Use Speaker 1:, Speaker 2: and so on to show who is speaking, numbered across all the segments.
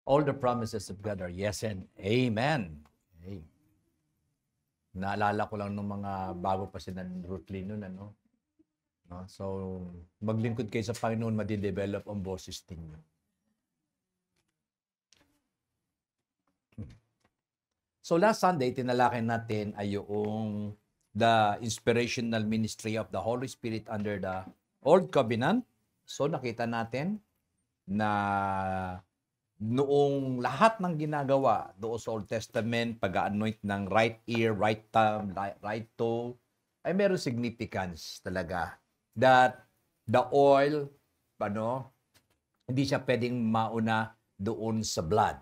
Speaker 1: All the promises of God are yes and amen. Okay. Naalala ko lang nung mga bago pa si Rutlin nun, ano? No? So, maglingkod kayo sa Panginoon, madidevelop ang boses ninyo. So, last Sunday, tinalakay natin ay yung the inspirational ministry of the Holy Spirit under the Old Covenant. So, nakita natin na noong lahat ng ginagawa doon sa Old Testament, pag-anoint ng right ear, right thumb, right toe, ay meron significance talaga. That the oil, hindi siya pwedeng mauna doon sa blood.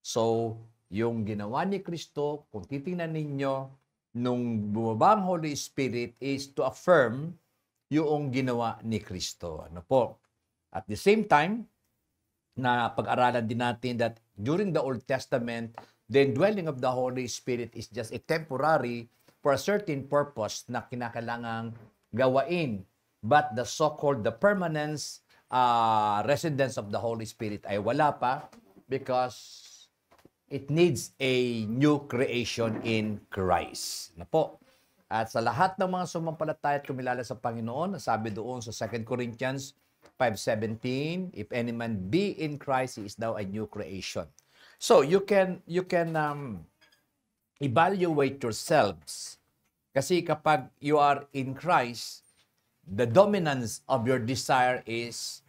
Speaker 1: So, yung ginawa ni Kristo, kung titingnan ninyo, nung bumaba ang Holy Spirit is to affirm yung ginawa ni Kristo. Ano po? At the same time, na pag-aralan din natin that during the Old Testament, the indwelling of the Holy Spirit is just a temporary for a certain purpose na kinakailangang gawain. But the so-called, the permanence residence of the Holy Spirit ay wala pa because it needs a new creation in Christ. Na po. At sa lahat ng mga sumampalataya at kumilala sa Panginoon, sabi doon sa 2 Corinthians 5:17, if any man be in Christ, he is now a new creation. So you can evaluate yourselves. Kasi kapag you are in Christ, the dominance of your desire is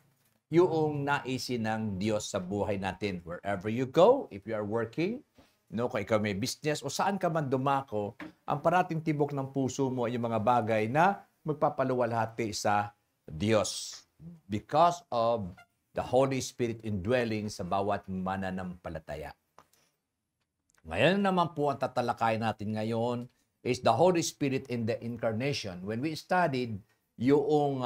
Speaker 1: yung naisin ng Diyos sa buhay natin. Wherever you go, if you are working, kung ikaw may business o saan ka man dumako, ang parating tibok ng puso mo ay yung mga bagay na magpapaluwalhati sa Diyos. Because of the Holy Spirit indwelling sa bawat mananampalataya. Ngayon naman po ang tatalakayin natin ngayon is the Holy Spirit in the incarnation. When we studied yung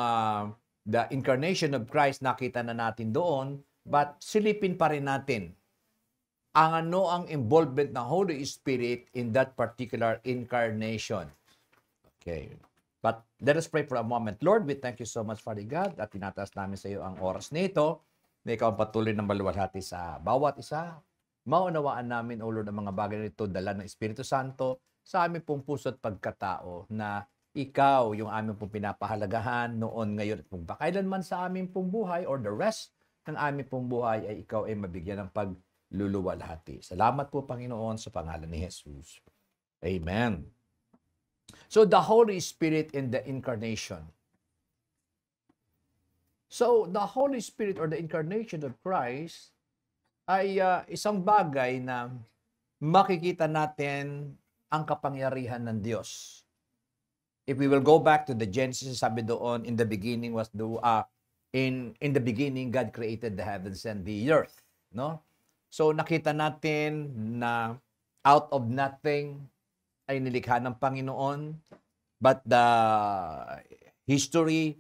Speaker 1: the incarnation of Christ, nakita na natin doon, but silipin pa rin natin ang involvement ng Holy Spirit in that particular incarnation. Okay. But let us pray for a moment. Lord, we thank you so much, Father God, at tinataas namin sa iyo ang oras nito na ikaw ang patuloy ng maluwalhati sa bawat isa. Maunawaan namin, O Lord, ang mga bagay nito, dala ng Espiritu Santo sa aming pong puso at pagkatao na ikaw yung aming pong pinapahalagahan noon, ngayon, at kung bakailanman sa aming pong buhay or the rest ng aming pong buhay ay ikaw ay mabigyan ng pagluluwalhati. Salamat po, Panginoon, sa pangalan ni Jesus. Amen. So, the Holy Spirit in the incarnation. So, the Holy Spirit or the incarnation of Christ ay isang bagay na makikita natin ang kapangyarihan ng Diyos. If we will go back to the Genesis, sabi doon, in the beginning was in the beginning God created the heavens and the earth, no? So nakita natin na out of nothing ay nilikha ng Panginoon, but the history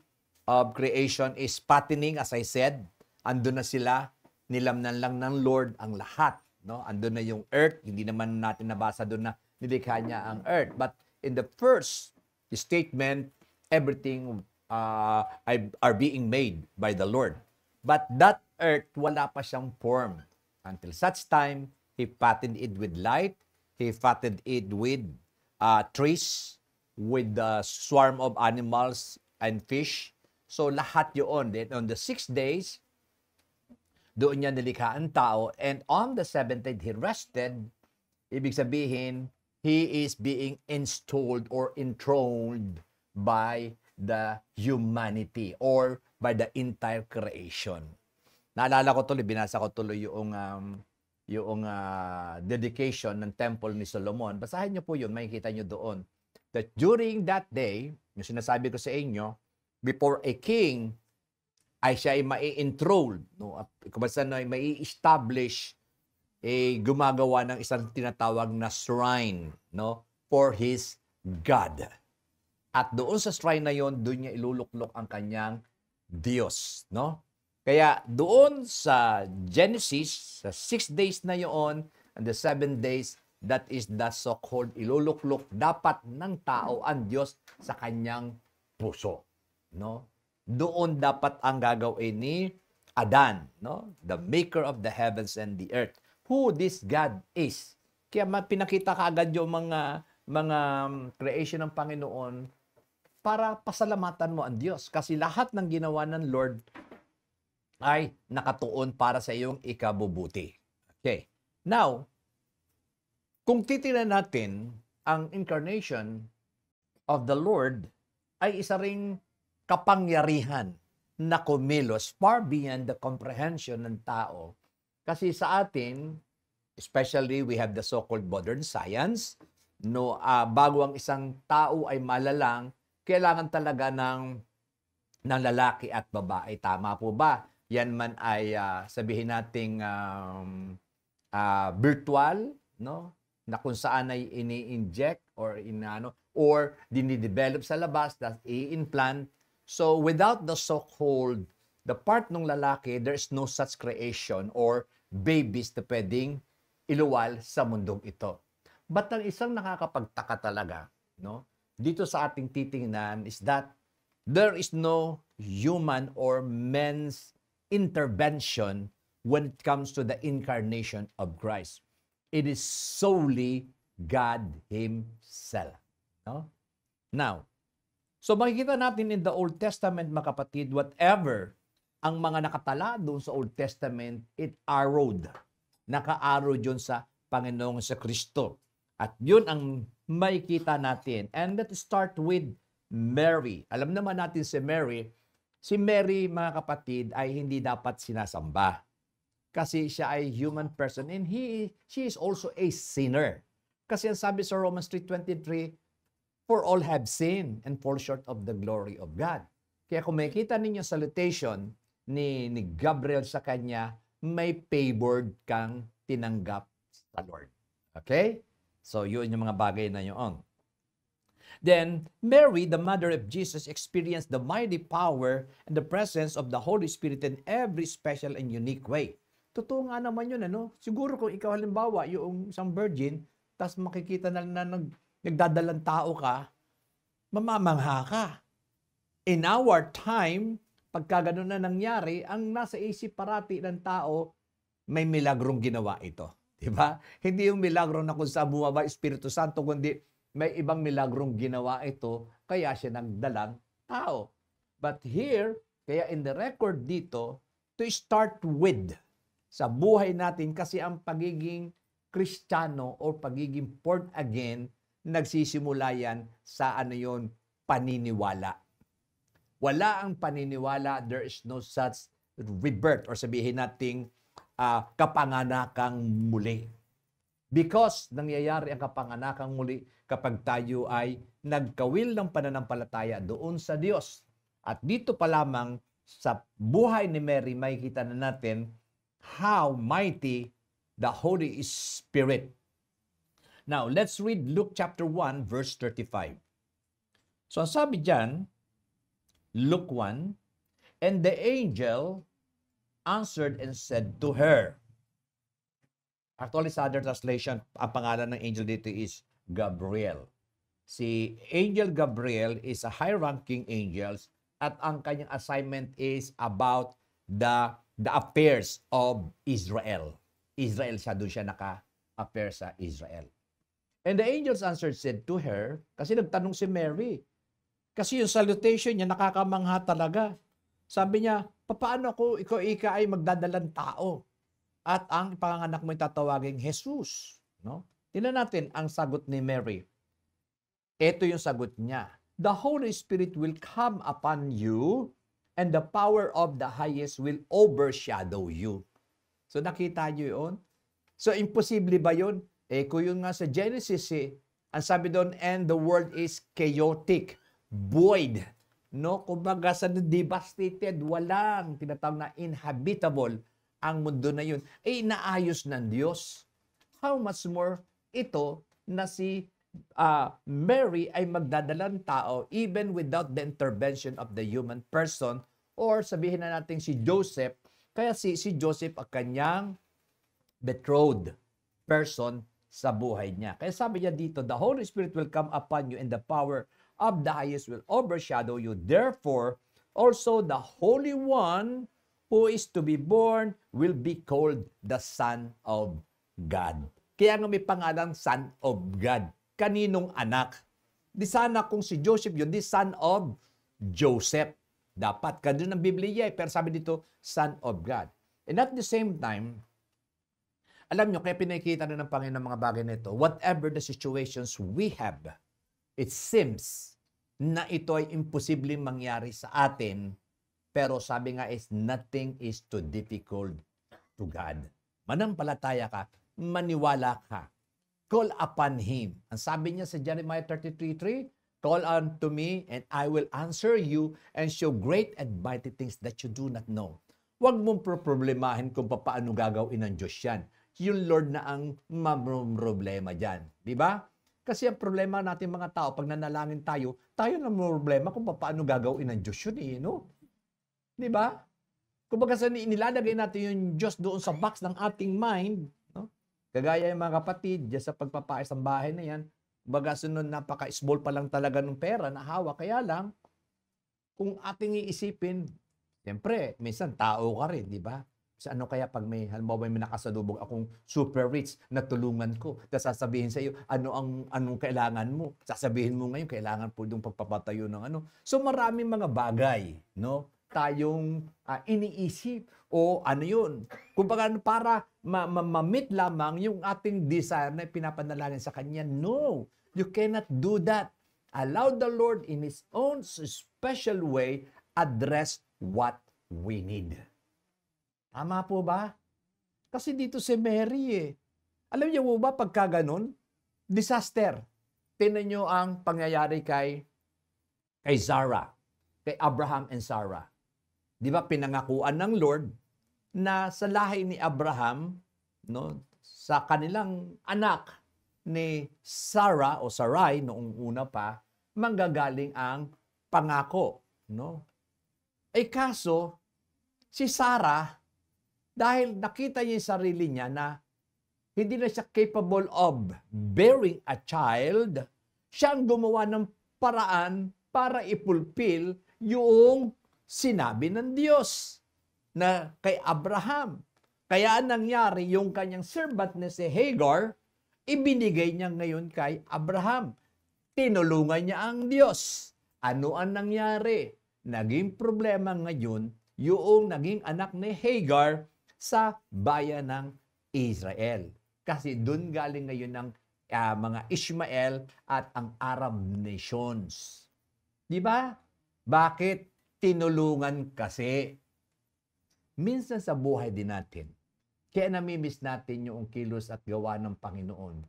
Speaker 1: of creation is patterning, as I said. Andun na sila, nilamnan lang ng Lord ang lahat, no? Andun na yung earth, hindi naman natin nabasa doon na nilikha niya ang earth, but in the first statement, everything are being made by the Lord. But that earth, wala pa siyang form. Until such time, He fattened it with light, He fattened it with trees, with the swarm of animals and fish. So lahat yun. Then on the 6 days, doon niya nilikha ang tao. And on the 7th day, He rested. Ibig sabihin, He is being installed or enthroned by the humanity or by the entire creation. Naalala ko tuloy, binasa ko tuloy yung dedication ng temple ni Solomon. Basahin niyo po yun, makikita niyo doon. That during that day, yung sinasabi ko sa inyo, before a king, ay siya ay mai-enthroned, no? Kung basta na mai-establish, gumagawa ng isang tinatawag na shrine, no, for his God. At doon sa shrine na yon, doon niya iluluklok ang kanyang Diyos, no? Kaya doon sa Genesis, sa 6 days na yon, and the 7 days, that is the so-called iluluklok dapat ng tao ang Diyos sa kanyang puso, no? Doon dapat ang gagawin ni Adan, no? The maker of the heavens and the earth. Who this God is. Kaya pinakita kaagad yung mga creation ng Panginoon para pasalamatan mo ang Diyos. Kasi lahat ng ginawa ng Lord ay nakatuon para sa iyong ikabubuti. Okay. Now, kung titingnan natin ang incarnation of the Lord ay isa ring kapangyarihan na kumilos far beyond the comprehension ng tao. Kasi sa atin, especially we have the so-called modern science, no, bago ang isang tao ay malalang, kailangan talaga ng lalaki at babae. Tama po ba? Yan man ay sabihin nating virtual, no? Na kung saan ay ini-inject or dinidevelop sa labas, that i-implant. So without the so-called, the part ng lalaki, there is no such creation or babies na pwedeng iluwal sa mundong ito. But ang isang nakakapagtaka talaga, no? Dito sa ating titingnan is that there is no human or men's intervention when it comes to the incarnation of Christ. It is solely God Himself. No? Now, so makikita natin in the Old Testament, mga kapatid, whatever ang mga nakatala doon sa Old Testament, it arrowed. Naka-arrow yun sa Panginoong sa Kristo. At yun ang makikita natin. And let's start with Mary. Alam naman natin si Mary, mga kapatid, ay hindi dapat sinasamba. Kasi siya ay human person and she is also a sinner. Kasi ang sabi sa Romans 3:23, for all have sinned and fall short of the glory of God. Kaya kung makikita ninyo salutation ni Gabriel sa kanya, may favored kang tinanggap sa Lord. Okay? So, yun yung mga bagay na yun. Then, Mary, the mother of Jesus, experienced the mighty power and the presence of the Holy Spirit in every special and unique way. Totoo nga naman yun, ano? Siguro kung ikaw halimbawa, yung isang virgin, tas makikita na nagdadalang tao ka, mamamangha ka. In our time, pagka ganun na nangyari, ang nasa isip parati ng tao, may milagrong ginawa ito. Diba? Hindi yung milagro na kung saan bumaba Espiritu Santo, kundi may ibang milagrong ginawa ito, kaya siya nagdalang tao. But here, kaya in the record dito, to start with, sa buhay natin, kasi ang pagiging Kristiyano o pagiging born again, nagsisimula yan sa paniniwala. Wala ang paniniwala, there is no such rebirth or sabihin nating kapanganakang muli. Because nangyayari ang kapanganakang muli kapag tayo ay nagkawil ng pananampalataya doon sa Diyos. At dito pa lamang sa buhay ni Mary, makikita na natin how mighty the Holy Spirit. Now, let's read Luke chapter 1, verse 35. So, ang sabi dyan, Luke 1, and the angel answered and said to her. Actually, sa other translation, ang pangalan ng angel dito is Gabriel. Si Angel Gabriel is a high-ranking angel at ang kanyang assignment is about the affairs of Israel. Israel siya, doon siya naka-affair sa Israel. And the angels answered said to her, kasi nagtanong si Mary, kasi yung salutation niya nakakamangha talaga. Sabi niya, paano ko ikaw ay magdadalang tao? At ang panganganak mo ay tatawaging Jesus. No? Tingnan natin ang sagot ni Mary. Ito yung sagot niya. The Holy Spirit will come upon you and the power of the highest will overshadow you. So nakita niyo yun? So imposible ba yun? Kung yun nga sa Genesis, ang sabi doon, and the world is chaotic, void. No? Kumbaga sa devastated, walang tinatawag na inhabitable ang mundo na yun. Inaayos ng Diyos. How much more ito na si Mary ay magdadalang tao even without the intervention of the human person or sabihin na natin si Joseph. Kaya si Joseph ang kanyang betrothed person sa buhay niya. Kaya sabi niya dito, the Holy Spirit will come upon you and the power of the highest will overshadow you. Therefore, also the Holy One who is to be born will be called the Son of God. Kaya nga may pangalang Son of God. Kaninong anak? Di sana kung si Joseph yun, di Son of Joseph. Dapat, ganun ang Biblia pero sabi dito, Son of God. And at the same time, alam nyo, kaya pinakita na ng Panginoon ng mga bagay na ito, whatever the situations we have, it seems na ito ay imposibleng mangyari sa atin, pero sabi nga is, nothing is too difficult to God. Manampalataya ka, maniwala ka, call upon Him. Ang sabi niya sa Jeremiah 33:3, call unto me and I will answer you and show great and mighty things that you do not know. Huwag mong problemahin kung paano gagawin ng Diyos yan. Yung Lord na ang problema dyan. Di ba? Kasi ang problema natin mga tao, pag nanalangin tayo na problema kung paano gagawin ng Diyos yun eh, no? Di ba? Kung baga nilalagay natin yung Diyos doon sa box ng ating mind, no? Kagaya yung mga kapatid, dyan sa pagpapais ng bahay na yan, baga sunod napaka-small pa lang talaga ng pera na hawak. Kaya lang, kung ating iisipin, siyempre, minsan tao ka rin, di ba? Sa ano kaya pag halimbawa may nakasalubong akong super rich na tulungan ko, tapos sasabihin sa iyo, anong kailangan mo? Sasabihin mo ngayon, kailangan po yung pagpapatayo ng ano. So maraming mga bagay, no? Tayong iniisip o ano yun. Kung para ma-meet lamang yung ating desire na pinapanalangin sa Kanya. No, you cannot do that. Allow the Lord in His own special way address what we need. Tama po ba? Kasi dito si Mary eh. Alam niyo po ba pagka ganun? Disaster. Tingnan niyo ang pangyayari kay Sarah, kay Abraham and Sarah. Di ba pinangakuan ng Lord na sa lahi ni Abraham, no, sa kanilang anak ni Sarah o Sarai noong una pa, manggagaling ang pangako, no? Eh kaso si Sarah, dahil nakita niya yung sarili niya na hindi na siya capable of bearing a child, siya ang gumawa ng paraan para ipulpil yung sinabi ng Diyos na kay Abraham. Kaya nangyari yung kanyang servant na si Hagar, ibinigay niya ngayon kay Abraham. Tinulungan niya ang Diyos. Ano ang nangyari? Naging problema ngayon yung naging anak ni Hagar sa bayan ng Israel. Kasi doon galing ngayon ng mga Ishmael at ang Arab nations. Di ba? Bakit? Tinulungan kasi. Minsan sa buhay din natin, kaya namimiss natin yung kilos at gawa ng Panginoon.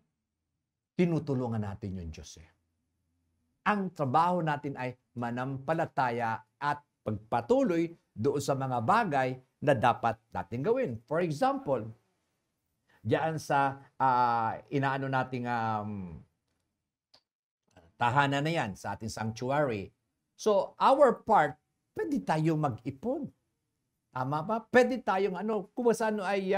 Speaker 1: Tinutulungan natin yung Diyos eh. Ang trabaho natin ay manampalataya at pagpatuloy doon sa mga bagay na dapat natin gawin. For example, diyan sa inaano nating tahanan na yan, sa ating sanctuary. So, our part, pwede tayong mag-ipon. Tama ba? Pwede tayong kung saan ay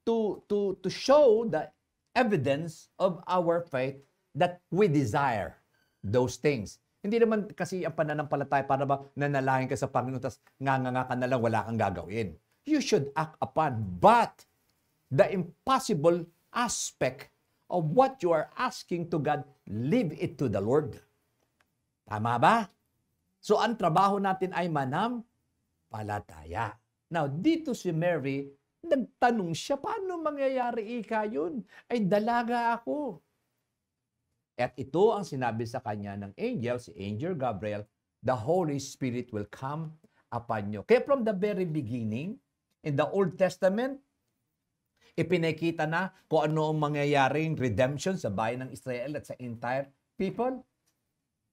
Speaker 1: to show the evidence of our faith that we desire those things. Hindi naman kasi ang pananampalataya para ba nanalangin ka sa Panginoon tapos nga ka na lang wala kang gagawin. You should act upon. But the impossible aspect of what you are asking to God, leave it to the Lord. Tama ba? So ang trabaho natin ay manampalataya. Now, dito si Mary, nagtanong siya, paano mangyayari yun? Ay dalaga ako. At ito ang sinabi sa kanya ng angel, si Angel Gabriel, the Holy Spirit will come upon you. Kaya from the very beginning, in the Old Testament, ipinakita na kung ano ang mangyayaring redemption sa bayan ng Israel at sa entire people.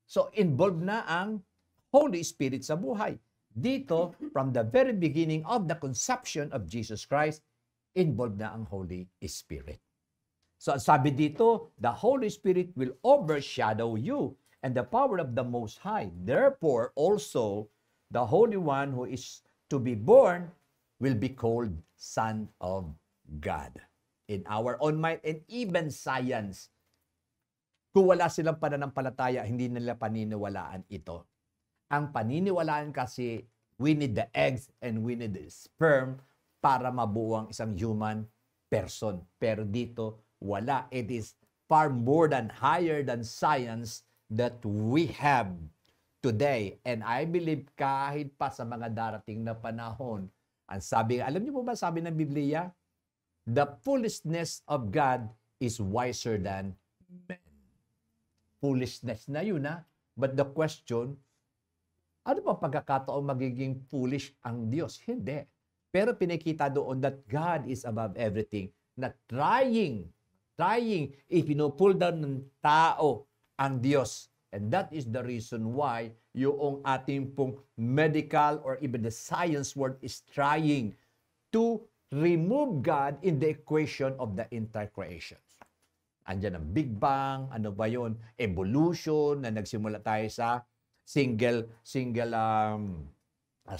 Speaker 1: So, involved na ang Holy Spirit sa buhay. Dito, from the very beginning of the conception of Jesus Christ, involved na ang Holy Spirit. So sabi dito, the Holy Spirit will overshadow you and the power of the Most High. Therefore, also, the Holy One who is to be born will be called Son of God. In our own mind and even science, kung wala silang pananampalataya, hindi nila paniniwalaan ito. Ang paniniwalaan kasi, We need the eggs and we need the sperm para mabuo ang isang human person. Pero dito, wala. It is far more than higher than science that we have today. And I believe kahit pa sa mga darating na panahon, ang sabi, alam niyo po ba sabi ng Biblia? The foolishness of God is wiser than men. Foolishness na yun, ha? But the question, ano pa pagkakataon magiging foolish ang Diyos? Hindi. Pero pinakita doon that God is above everything. Na trying, ipinupul down ng tao ang Diyos. And that is the reason why yung ating pong medical or even the science world is trying to remove God in the equation of the entire creation. Andiyan ang Big Bang, ano ba yun? Evolution, na nagsimula tayo sa single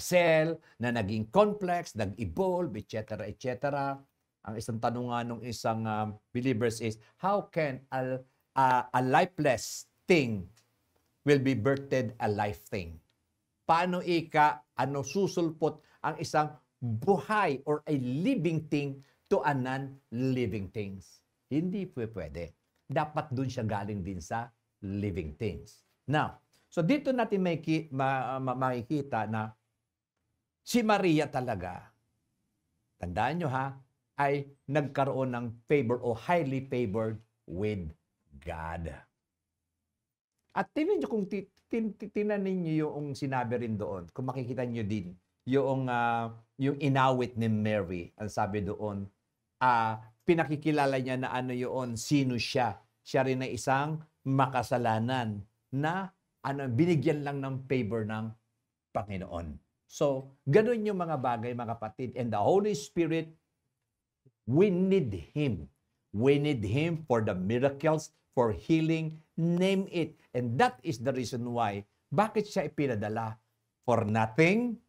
Speaker 1: cell, na naging complex, nag-evolve, etc., etc. Ang isang tanong nga nung isang believers is, how can a lifeless thing will be birthed a life thing? Paano susulpot ang isang buhay or a living thing to a non-living things? Hindi pwede. Dapat dun siya galing din sa living things. Now, so dito natin makikita na si Maria talaga, tandaan nyo ha, ay nagkaroon ng favor o highly favored with God. At tingnan nyo kung tinanin nyo yung sinabi rin doon, kung makikita nyo din, yung inawit ni Mary, ang sabi doon, pinakikilala niya na sino siya. Siya rin ay isang makasalanan na binigyan lang ng favor ng Panginoon. So, ganun yung mga bagay, mga kapatid. And the Holy Spirit, we need Him. We need Him for the miracles, for healing, name it. And that is the reason why, bakit siya ipinadala? For nothing,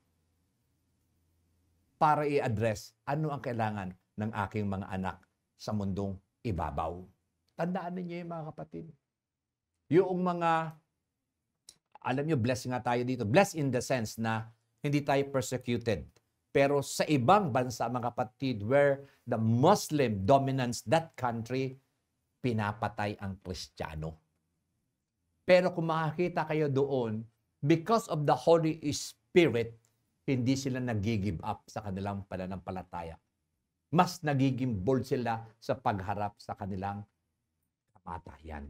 Speaker 1: para i-address ano ang kailangan ng aking mga anak sa mundong ibabaw. Tandaan niyo yung mga kapatid. Yung mga, alam niyo, blessed nga tayo dito. Blessed in the sense na hindi tayo persecuted. Pero sa ibang bansa, mga kapatid, where the Muslim dominates that country, pinapatay ang Kristiyano. Pero kung makakita kayo doon, because of the Holy Spirit, hindi sila nag-give up sa kanilang pananampalataya. Mas nagiging bold sila sa pagharap sa kanilang kamatayan.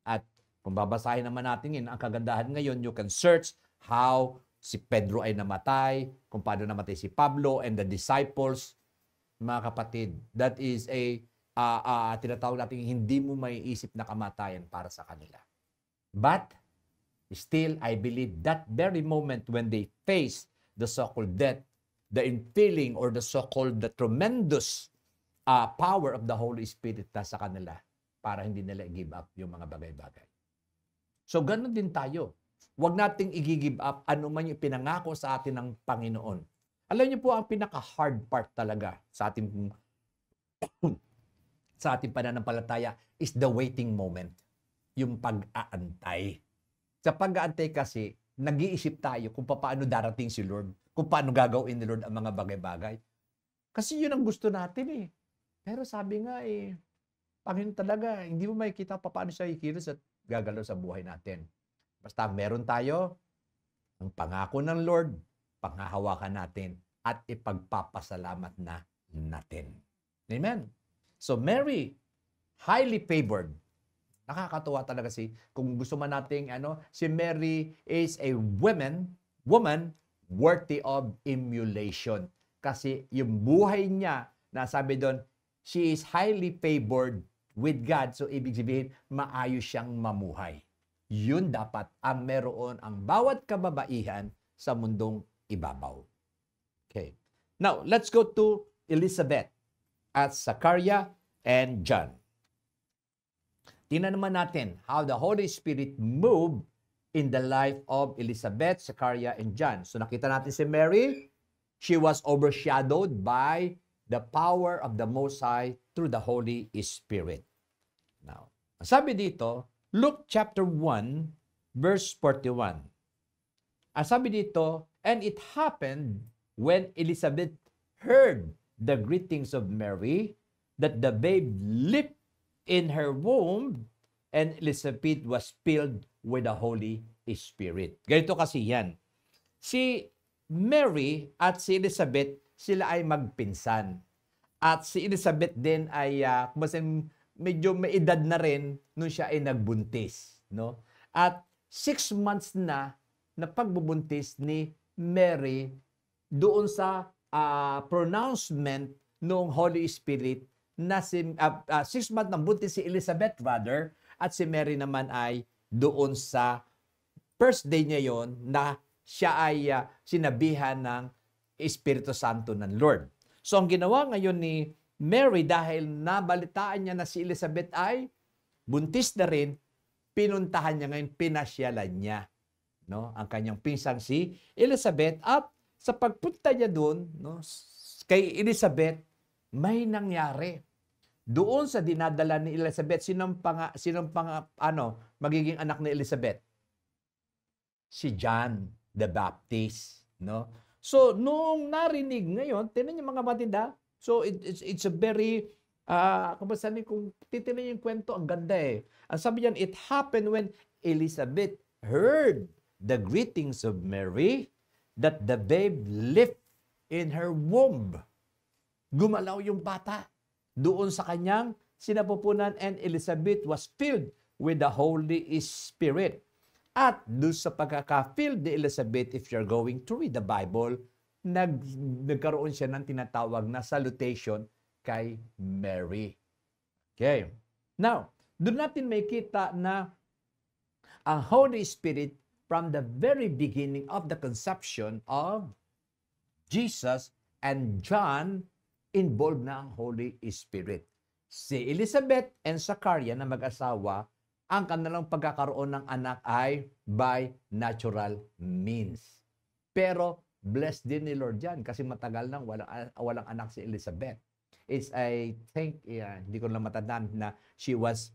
Speaker 1: At kung babasahin naman natin yun, ang kagandahan ngayon, you can search how si Pedro ay namatay, kung paano namatay si Pablo and the disciples. Mga kapatid, that is tinatawag natin, hindi mo maiisip na kamatayan para sa kanila. But, still, I believe that very moment when they face the so-called death, the infilling or the so-called the tremendous power of the Holy Spirit na sa kanila para hindi nila i-give up yung mga bagay-bagay. So, ganun din tayo. Huwag nating i-give up ano man yung pinangako sa atin ng Panginoon. Alam niyo po, ang pinaka-hard part talaga sa ating pananampalataya is the waiting moment. Yung pag-aantay. Sa pag-aantay kasi, nag-iisip tayo kung paano darating si Lord, kung paano gagawin ni Lord ang mga bagay-bagay. Kasi yun ang gusto natin eh. Pero sabi nga Panginoon talaga, hindi mo makikita paano siya ikilos at gagalaw sa buhay natin. Basta meron tayo ang pangako ng Lord, panghahawakan natin at ipagpapasalamat na natin. Amen? So Mary, highly favored. Nakakatuwa talaga kung gusto man nating si Mary is a woman worthy of emulation. Kasi yung buhay niya, nasabi doon, she is highly favored with God. So ibig sabihin, maayos siyang mamuhay. Yun dapat ang meron ang bawat kababaihan sa mundong ibabaw. Okay. Now, let's go to Elizabeth at Zachariah and John. Tingnan naman natin how the Holy Spirit moved in the life of Elizabeth, Zachariah, and John. So nakita natin si Mary, she was overshadowed by the power of the Most High through the Holy Spirit. Now, sabi dito, Luke chapter 1, verse 41. Sabi dito, And it happened when Elizabeth heard the greetings of Mary that the babe leaped in her womb and Elizabeth was filled with the Holy Spirit. Ganito kasi yan. Si Mary at si Elizabeth, sila ay magpinsan. At si Elizabeth din ay medyo may edad na rin nung siya ay nagbuntis. No? At 6 months na pagbubuntis ni Mary doon sa pronouncement ng Holy Spirit na 6 months nang buntis si Elizabeth rather, at si Mary naman ay doon sa first day niya yon na siya ay sinabihan ng Espiritu Santo ng Lord. So ang ginawa ngayon ni Mary dahil nabalitaan niya na si Elizabeth ay buntis na rin, pinuntahan niya ngayon, pinasyalan niya, no, ang kanyang pinsang si Elizabeth. At sa pagpunta niya doon, no, kay Elizabeth, may nangyari. Doon sa dinadala ni Elizabeth, sinong magiging anak ni Elizabeth? Si John the Baptist, no? So, nung narinig ngayon, tinan niyo mga matinda, so it's a very, kung titinan yung kwento, ang ganda eh. Ang sabi niyan, it happened when Elizabeth heard the greetings of Mary, that the babe leaped in her womb. Gumalaw yung bata doon sa kanyang sinapupunan, and Elizabeth was filled with the Holy Spirit. At doon sa pagkaka-filled ni Elizabeth, if you're going to read the Bible, nagkaroon siya ng tinatawag na salutation kay Mary. Okay. Now, doon natin may kita na ang Holy Spirit from the very beginning of the conception of Jesus and John, involved na ang Holy Spirit. Si Elizabeth and Zachariah na mag-asawa, ang kanilang pagkakaroon ng anak ay by natural means. Pero blessed din ni Lord yan kasi matagal nang walang anak si Elizabeth. It's, I think, hindi ko lang matandaan na she was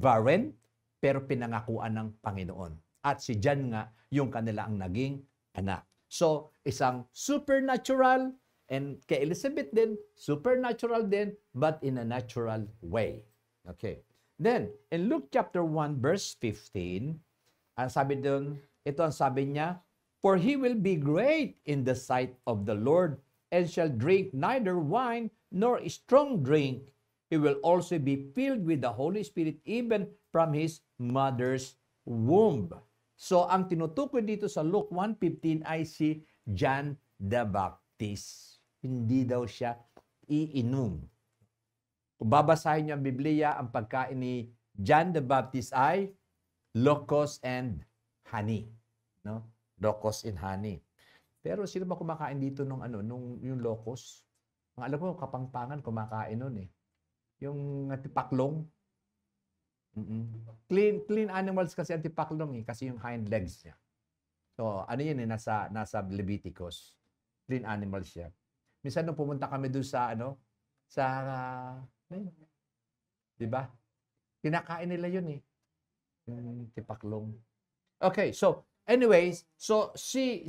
Speaker 1: barren, pero pinangakuan ng Panginoon. At si John nga, yung kanila ang naging anak. So, isang supernatural, and kay Elizabeth din, supernatural din, but in a natural way. Okay. Then, in Luke chapter 1, verse 15, ang sabi doon, ito ang sabi niya, "For he will be great in the sight of the Lord, and shall drink neither wine nor strong drink. He will also be filled with the Holy Spirit even from his mother's womb." So, ang tinutukoy dito sa Luke 1:15 ay si John the Baptist. Hindi daw siya iinom. Kung babasahin niyo ang Biblia, ang pagkain ni John the Baptist ay locusts and honey. No? Locusts and honey. Pero sino ba kumakain dito nung yung locust? Ang alam ko, Kapampangan kumakain nun eh. Yung tipaklong. Clean animals kasi ang tipaklong eh, kasi yung hind legs niya. So, ano yun eh, nasa Leviticus. Clean animals siya. Minsan nung pumunta kami doon sa di ba? Kinakain nila yun eh. Yung tipaklong. Okay, so anyways, so si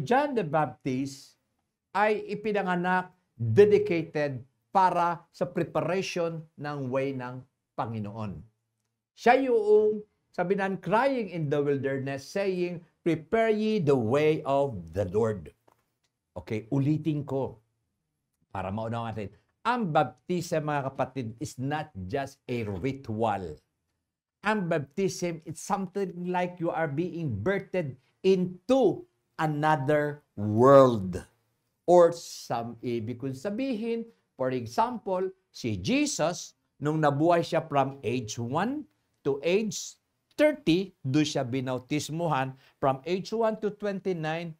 Speaker 1: John the Baptist ay ipinanganak, dedicated para sa preparation ng way ng Panginoon. Siya yung, sabi nan, crying in the wilderness, saying, "Prepare ye the way of the Lord." Okay, ulitin ko para maunawa natin. Ang baptism, mga kapatid, is not just a ritual. Ang baptism, it's something like you are being birthed into another world. Or ibig kong sabihin, for example, si Jesus, nung nabuhay siya from age 1 to age 30, doon siya binautismuhan. From age 1 to 29,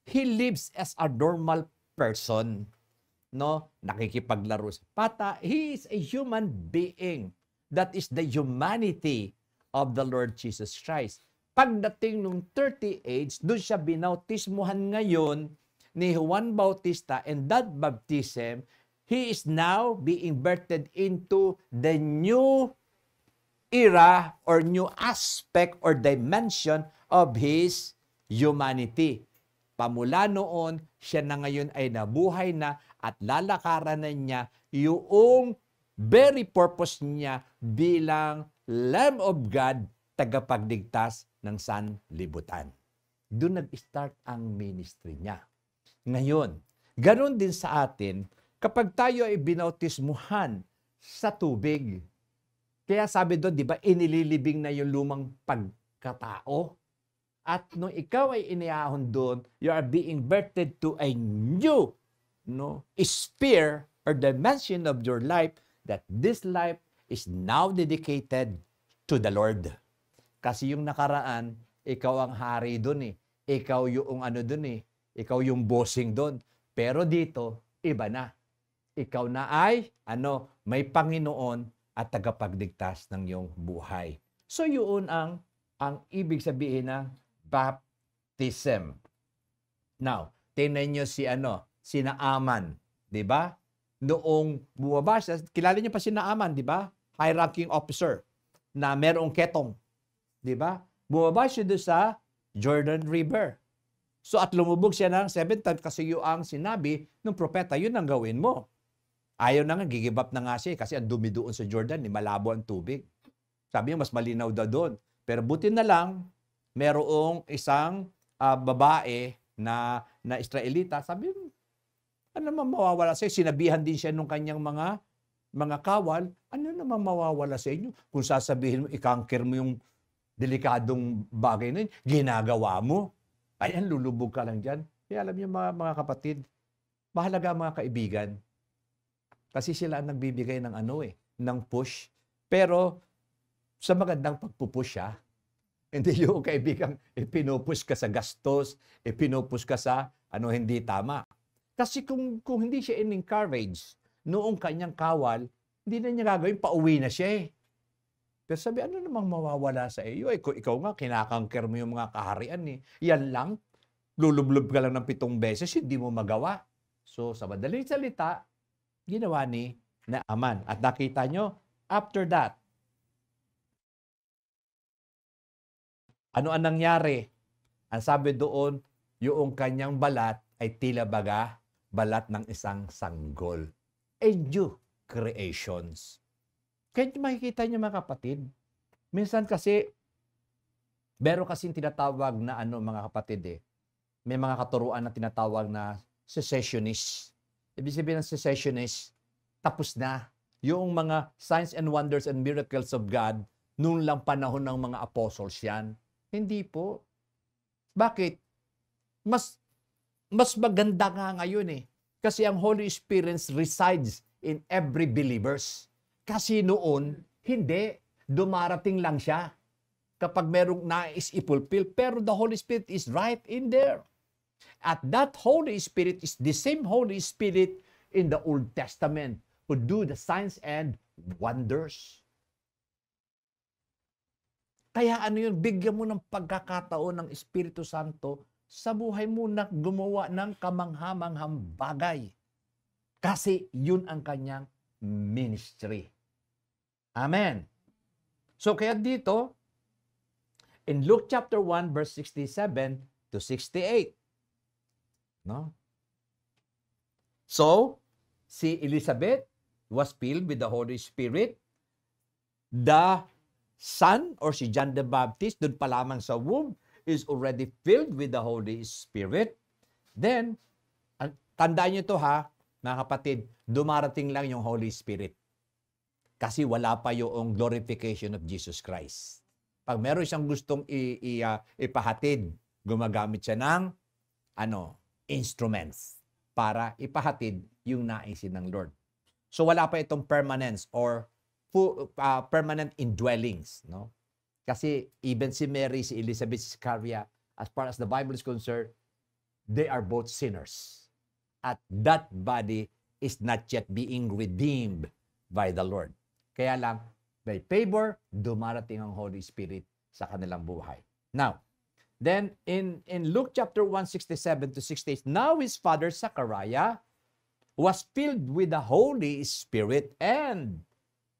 Speaker 1: he lives as a normal person. No? Nakikipaglaro sa bata. He is a human being. That is the humanity of the Lord Jesus Christ. Pagdating nung 30 age, doon siya binautismuhan ngayon ni Juan Bautista, and that baptism, he is now being birthed into the new era or new aspect or dimension of his humanity. pamula noon, siya na ngayon ay nabuhay na at lalakaran na niya yung very purpose niya bilang Lamb of God, tagapagligtas ng sanlibutan. Doon nag-start ang ministry niya. Ngayon, ganoon din sa atin, kapag tayo ay binautismuhan sa tubig, kaya sabi doon, di ba, inililibing na yung lumang pagkatao. At nung ikaw ay iniahon doon, you are being birthed to a new sphere or dimension of your life, that this life is now dedicated to the Lord. Kasi yung nakaraan, ikaw ang hari doon eh. Ikaw yung doon eh. Ikaw yung bossing doon. Pero dito, iba na. Ikaw na ay, may Panginoon at tagapagligtas ng iyong buhay. So yun ang ibig sabihin ng baptism. Now, tingnan nyo si Naaman, di ba? Noong bumaba siya, kilala niyo pa si Naaman, di ba? High-ranking officer na merong ketong, di ba? Bumaba siya doon sa Jordan River. So at lumubog siya ng 7 times kasi yung ang sinabi ng propeta, yun ang gawin mo. Ayaw na nga, gigib up na nga siya kasi ang dumi doon sa Jordan, malabo ang tubig. Sabi niya, mas malinaw daw doon. Pero buti na lang, merong isang babae na Israelita, sabi, ano naman mawawala sa inyo? Sinabihan din siya nung kanyang mga kawal, ano naman mawawala sa inyo? Kung sasabihin mo, ikangker mo yung delikadong bagay na yun, ginagawa mo. Ayan, lulubog ka lang dyan. Kaya alam niyo mga kapatid, mahalaga mga kaibigan, kasi sila ang nagbibigay ng ng push. Pero sa magandang pagpupush hindi yung kaibigan, pinupush ka sa gastos, pinupush ka sa hindi tama. Kasi kung hindi siya in-encourage noong kanyang kawal, hindi na niya gagawin, pauwi na siya eh. Pero sabi, ano namang mawawala sa iyo? Ikaw nga, kinakangker mo yung mga kaharian eh. Yan lang, lulublob ka lang ng 7 beses, hindi mo magawa. So, sa madaling salita, ginawa ni Naaman. At nakita nyo, after that, ano ang nangyari? Ang sabi doon, yung kanyang balat ay tila baga balat ng isang sanggol. A new creations. Kaya makikita niyo mga kapatid, minsan kasi, meron kasing tinatawag na mga kapatid may mga katuruan na tinatawag na cessationist. Ibig sabihin ng cessationist, tapos na. Yung mga signs and wonders and miracles of God, noon lang panahon ng mga apostles yan. Hindi po. Bakit? Mas maganda nga ngayon Kasi ang Holy Spirit resides in every believers. Kasi noon, hindi. Dumarating lang siya kapag merong nais i-fulfill. Pero the Holy Spirit is right in there. At that Holy Spirit is the same Holy Spirit in the Old Testament who do the signs and wonders. Kaya yun, bigyan mo ng pagkakataon ng Espiritu Santo sa buhay mo na gumawa ng kamanghamanghang bagay. Kasi yun ang kanyang ministry. Amen. So kaya dito, in Luke chapter 1, verse 67 to 68. No? So, si Elizabeth was filled with the Holy Spirit. The son or si John the Baptist, doon pa lamang sa womb, is already filled with the Holy Spirit. Then, tandaan nyo to mga kapatid, dumarating lang yung Holy Spirit. Kasi wala pa yung glorification of Jesus Christ. Pag meron siyang gustong ipahatid, gumagamit siya ng instruments para ipahatid yung naisin ng Lord. So wala pa itong permanence or permanent indwellings, no? Kasi even si Mary, si Elizabeth, si Zachariah, as far as the Bible is concerned, they are both sinners. At that body is not yet being redeemed by the Lord. Kaya lang, by favor, dumarating ang Holy Spirit sa kanilang buhay. Now, then in Luke chapter 1:67 to 68, now his father Zachariah was filled with the Holy Spirit and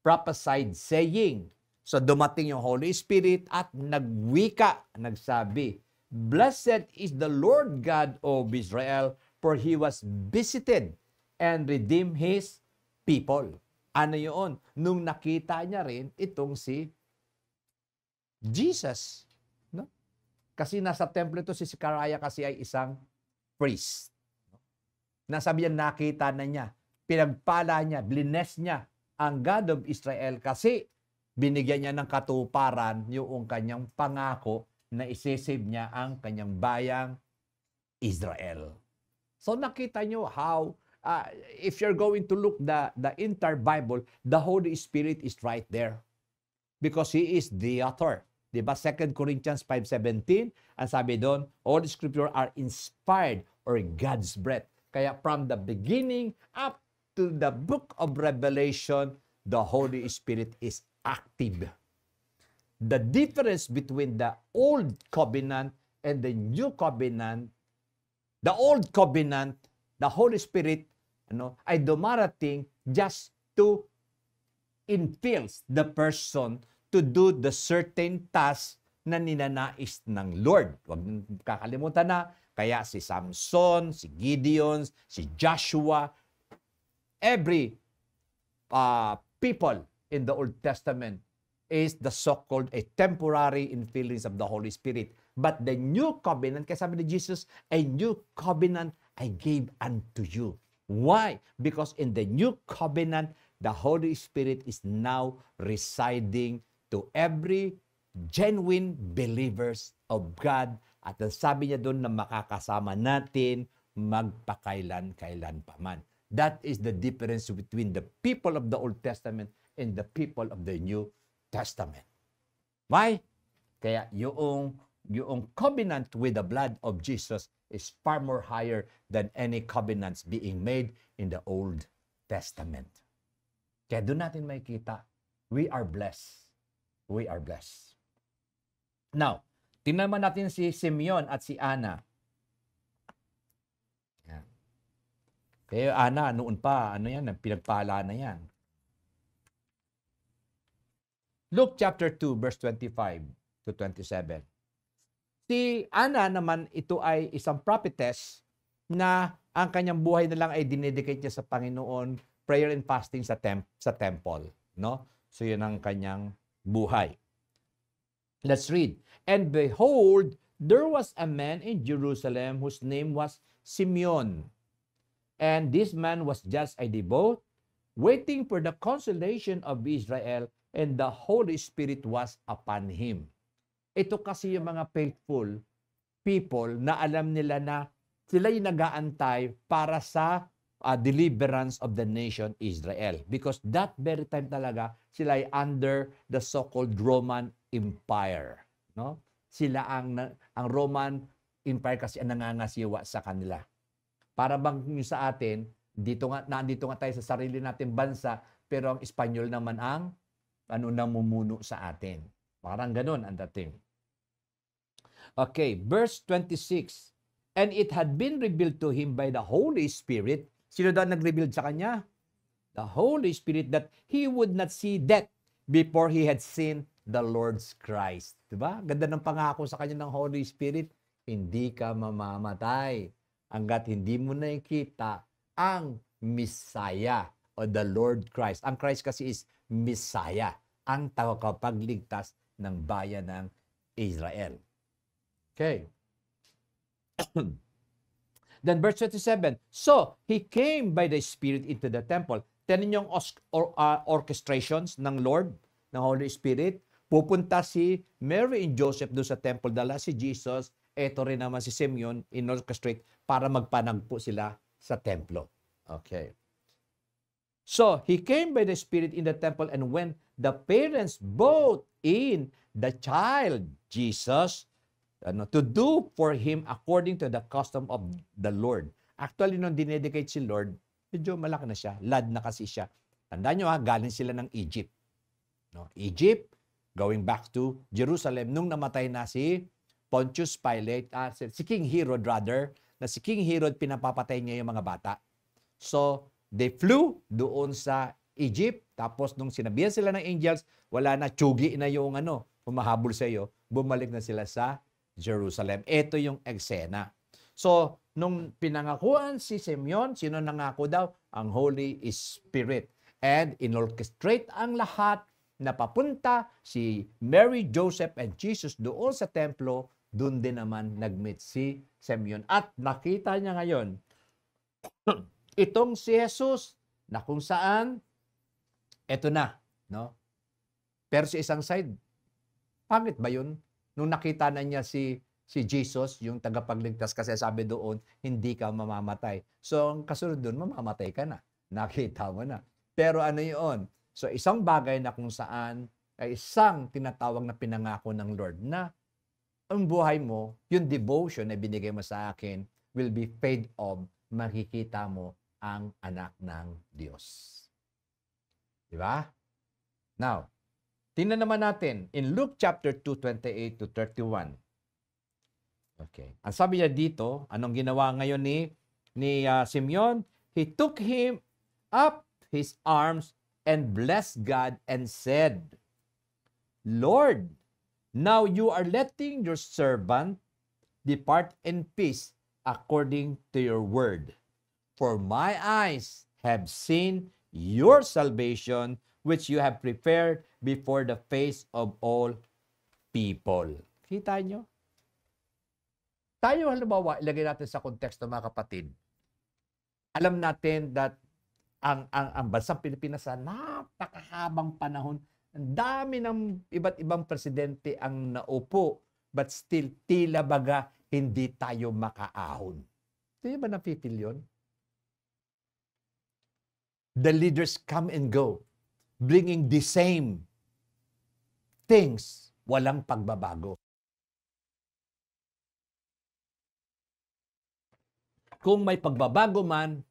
Speaker 1: prophesied saying, so dumating yung Holy Spirit at nagwika, nagsabi, Blessed is the Lord God of Israel, for He was visited and redeemed His people. Ano yun? Nung nakita niya rin itong si Jesus. No? Kasi nasa templo ito si Zechariah kasi ay isang priest. Nasabi niya, nakita na niya, pinagpala niya, blines niya ang God of Israel kasi binigyan niya ng katuparan yung kanyang pangako na isisave niya ang kanyang bayang Israel. So nakita niyo how, if you're going to look the entire Bible, the Holy Spirit is right there. Because He is the author. Diba? 2 Corinthians 5:17, ang sabi doon, all the scripture are inspired or God's breath. Kaya from the beginning up to the book of Revelation, the Holy Spirit is active. The difference between the Old Covenant and the New Covenant, the Old Covenant, the Holy Spirit, ay dumarating just to infills the person to do the certain task na ninanais ng Lord. Huwag kakalimutan na, kaya si Samson, si Gideon, si Joshua, every people in the Old Testament is the so-called a temporary infillings of the Holy Spirit. But the new covenant, kaya sabi ni Jesus, a new covenant I gave unto you. Why? Because in the new covenant, the Holy Spirit is now residing to every genuine believers of God. At ang sabi niya doon na makakasama natin magpakailan-kailan pa man. That is the difference between the people of the Old Testament and the people of the New Testament. Why? Kaya yung covenant with the blood of Jesus is far more higher than any covenants being made in the Old Testament. Kaya doon natin makikita, we are blessed. We are blessed. Now, tingnan naman natin si Simeon at si Ana. Yan. Kaya Ana, noon pa, pinagpala na yan. Luke chapter 2, verse 25 to 27. Si Ana naman, ito ay isang prophetess na ang kanyang buhay na lang ay dinedicate niya sa Panginoon, prayer and fasting sa temple. No? So yun ang kanyang buhay. Let's read. And behold, there was a man in Jerusalem whose name was Simeon. And this man was just a devout, waiting for the consolation of Israel, and the Holy Spirit was upon him. Ito kasi yung mga faithful people na alam nila na sila yung nag-aantay para sa deliverance of the nation Israel. Because that very time talaga, sila ay under the so-called Roman Empire. No? Sila ang Roman Empire kasi ang nangangasiwa sa kanila. Para bang yung sa atin, nandito nga tayo sa sarili natin bansa, pero ang Espanyol naman ang namumuno sa atin. Parang ganun ang dating. Okay, verse 26. And it had been revealed to him by the Holy Spirit. Sino daw nag-reveal sa kanya? The Holy Spirit, that he would not see death before he had seen the Lord's Christ. Diba? Ganda ng pangako sa kanya ng Holy Spirit. Hindi ka mamamatay hanggat hindi mo nakikita ang Messiah o the Lord Christ. Ang Christ kasi is Messiah, ang tagapagligtas ng bayan ng Israel. Okay. Then verse 27, so he came by the Spirit into the temple. Tinan yung orchestrations ng Lord, ng Holy Spirit. Pupunta si Mary and Joseph doon sa temple, dala si Jesus. Ito rin naman si Simeon, in-orchestrate para magpanagpo sila sa templo. Okay. So, he came by the Spirit in the temple, and when the parents brought in the child, Jesus, to do for him according to the custom of the Lord. Actually, nung dinedicate si Lord, medyo malaki na siya. Lad na kasi siya. Tandaan nyo galing sila ng Egypt. No? Egypt, going back to Jerusalem, nung namatay na si Pontius Pilate, si King Herod rather, na si King Herod pinapapatay niya yung mga bata. So, they flew doon sa Egypt, tapos nung sinabihan sila ng angels, wala na, tsugi na yung humahabol sa iyo, bumalik na sila sa Jerusalem. Ito yung eksena. So, nung pinangakuan si Simeon, sino nangako daw? Ang Holy Spirit. And inorchestrate ang lahat na papunta si Mary, Joseph, and Jesus doon sa templo. Doon din naman nag-meet si Simeon. At nakita niya ngayon, itong si Jesus, na kung saan, eto na, no? Pero sa isang side, pangit ba yun? Nung nakita na niya si Jesus, yung tagapagligtas, kasi sabi doon, hindi ka mamamatay. So, ang kasunod doon, mamamatay ka na. Nakita mo na. Pero ano yun? So, isang bagay na kung saan, ay isang tinatawag na pinangako ng Lord na ang buhay mo, yung devotion na binigay mo sa akin, will be paid off. Makikita mo ang anak ng Diyos. Di ba? Now, tingnan naman natin in Luke chapter 2:28 to 31. Okay. Ang sabi niya dito, anong ginawa ngayon ni Simeon? He took him up his arms and blessed God and said, Lord, now you are letting your servant depart in peace according to your word. For my eyes have seen your salvation, which you have prepared before the face of all people. Kita nyo? Tayo halimbawa, ilagay natin sa konteksto mga kapatid. Alam natin that ang bansang Pilipinas sa napakahabang panahon, ang dami ng iba't ibang presidente ang naupo, but still tila baga hindi tayo makaahon. Hindi ba napipil yun? The leaders come and go, bringing the same things, walang pagbabago. Kung may pagbabago man,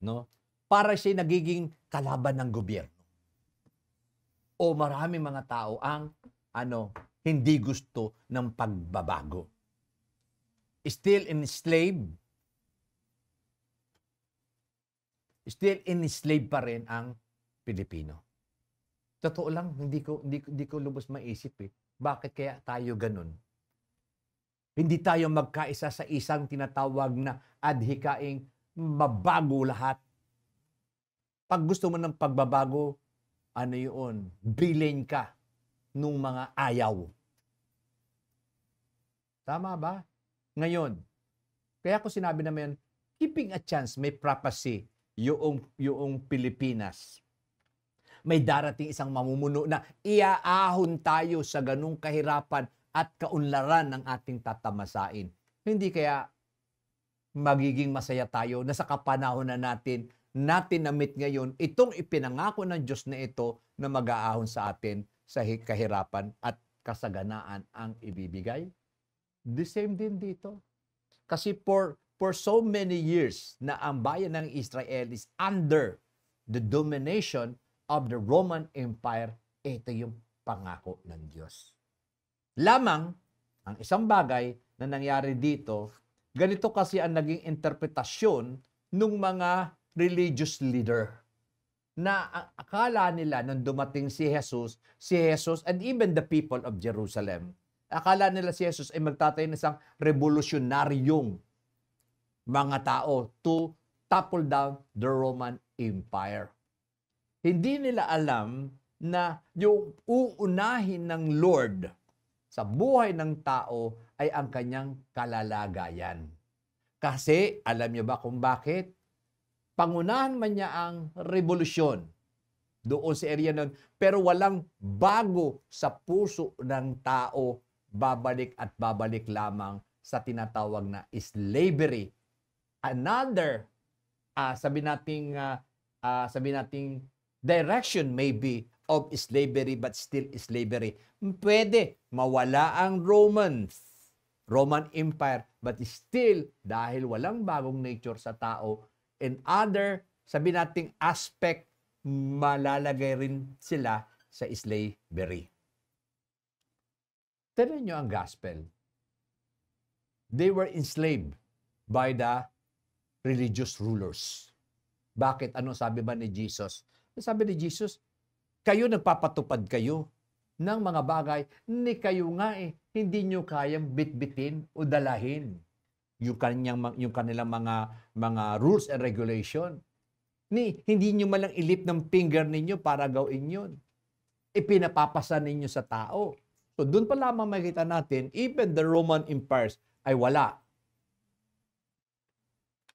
Speaker 1: no, para siya nagiging kalaban ng gobyerno. O maraming mga tao ang hindi gusto ng pagbabago. Still enslaved pa rin ang Pilipino. Totoo lang, hindi ko lubos maisip Bakit kaya tayo ganun? Hindi tayo magkaisa sa isang tinatawag na adhikaing mabago lahat. Pag gusto mo ng pagbabago, bilin ka nung mga ayaw. Tama ba? Ngayon, kaya ko sinabi naman, keeping a chance, may prophecy, yung Pilipinas. May darating isang mamumuno na iaahon tayo sa ganung kahirapan at kaunlaran ng ating tatamasain. Hindi kaya magiging masaya tayo na sa kapanahon na natin na-meet ngayon itong ipinangako ng Diyos na ito na mag-aahon sa atin sa kahirapan at kasaganaan ang ibibigay? The same din dito. Kasi for so many years na ang bayan ng Israel is under the domination of the Roman Empire, ito yung pangako ng Diyos. Lamang, ang isang bagay na nangyari dito, ganito kasi ang naging interpretasyon ng mga religious leader na akala nila nung dumating si Jesus and even the people of Jerusalem, akala nila si Jesus ay magtatayo ng isang revolusyonaryong mga tao to topple down the Roman Empire. Hindi nila alam na yung uunahin ng Lord sa buhay ng tao ay ang kanyang kalalagayan. Kasi, alam niyo ba kung bakit? Pangunahan man niya ang revolusyon doon sa area nun, pero walang bago sa puso ng tao, babalik at babalik lamang sa tinatawag na slavery. Another, sabi nating direction maybe of slavery, but still slavery. Pwede mawala ang Roman Empire, but still, dahil walang bagong nature sa tao, and other, sabi nating aspect, malalagay rin sila sa slavery. Tignan nyo ang gospel. They were enslaved by the religious rulers. Bakit? Ano sabi ba ni Jesus? Sabi ni Jesus, kayo nagpapatupad kayo ng mga bagay ni kayo nga hindi nyo kayang bitbitin o dalahin yung kanilang mga rules and regulation. Hindi nyo malang ilip ng finger ninyo para gawin yun. Ipinapapasa ninyo sa tao. So doon pa lamang makita natin, even the Roman empires ay wala.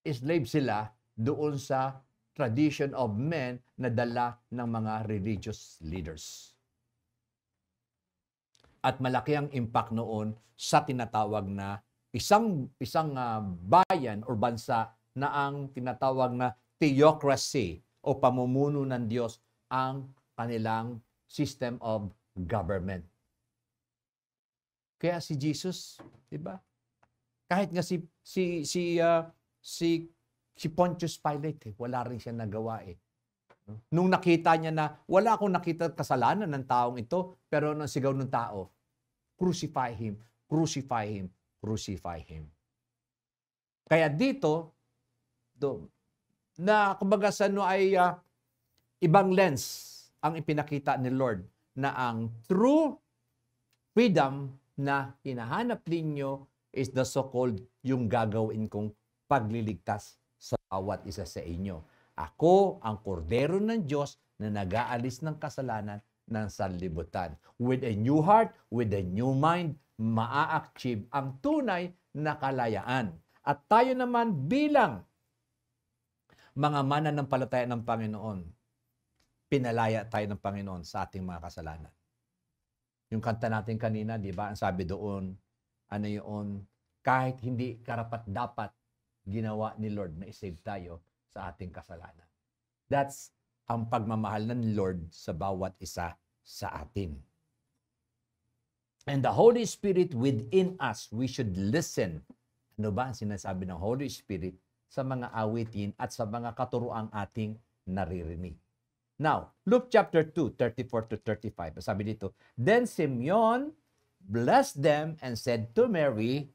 Speaker 1: Slave sila doon sa tradition of men na dala ng mga religious leaders. At malaki ang impact noon sa tinatawag na isang bayan o bansa na ang tinatawag na theocracy o pamumuno ng Diyos ang kanilang system of government. Kaya si Jesus, 'di ba? Kahit nga si Pontius Pilate, wala rin siya nagawa Nung nakita niya na wala akong nakita kasalanan ng taong ito, pero nang sigaw ng tao, crucify him, crucify him, crucify him. Kaya dito, na kumbaga sa ay ibang lens ang ipinakita ni Lord na ang true freedom na hinahanap ninyo is the so-called yung gagawin kong pagliligtas sa bawat isa sa inyo. Ako ang kordero ng Diyos na nag-aalis ng kasalanan ng sanlibutan. With a new heart, with a new mind, maa-achieve ang tunay na kalayaan. At tayo naman bilang mga mananampalataya ng Panginoon, pinalaya tayo ng Panginoon sa ating mga kasalanan. Yung kanta natin kanina, di ba? Ang sabi doon, ano yun? Kahit hindi karapat-dapat ginawa ni Lord na isave tayo sa ating kasalanan. That's ang pagmamahal ng Lord sa bawat isa sa atin. And the Holy Spirit within us, we should listen. Ano ba ang sinasabi ng Holy Spirit sa mga awitin at sa mga katuroang ating naririnig? Now, Luke chapter 2, 34 to 35. Sabi dito, Then Simeon blessed them and said to Mary,